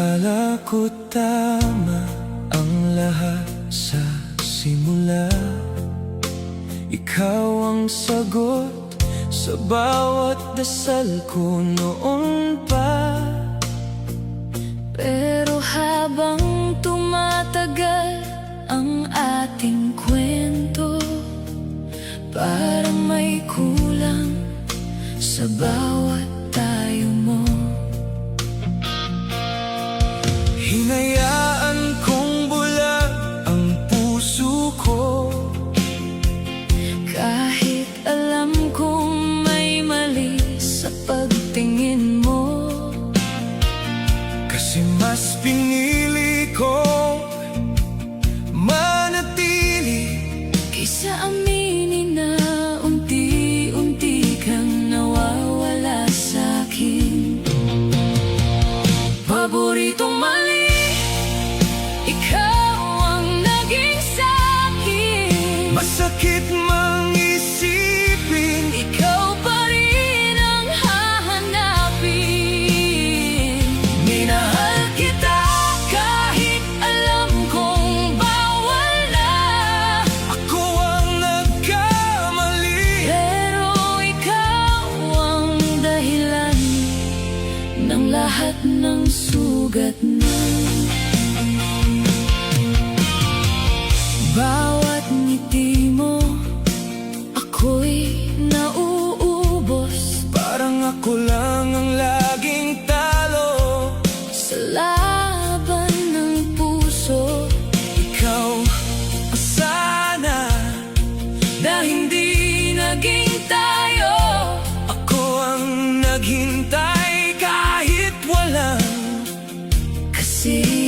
Akala ko tama ang lahat sa simula. Ikaw ang sagot sa bawat dasal ko noon pa. Pero habang tumatagal ang ating kwento, parang may kulang sa bawat tayo mo. Hinayaan kong bulag ang puso ko, kahit alam kong may mali sa pagtingin mo. kasi mas pinili ko manatili Kaysa aminin na unti-unti kang nawawala sa'kin. Paboritong mali, ikaw ang naging sa'kin. masakit mang isipin. Ikaw pa rin ang hahanapin. Minahal kita kahit alam kong bawal na. Ako ang nagkamali, Pero ikaw ang dahilan ng lahat ng sugat na. Bawat ngiti mo, ako'y nauubos. parang ako lang ang laging talo Sa laban ng puso, ikaw sana na hindi naging tayo. ako ang naghintay kahit walang Kasi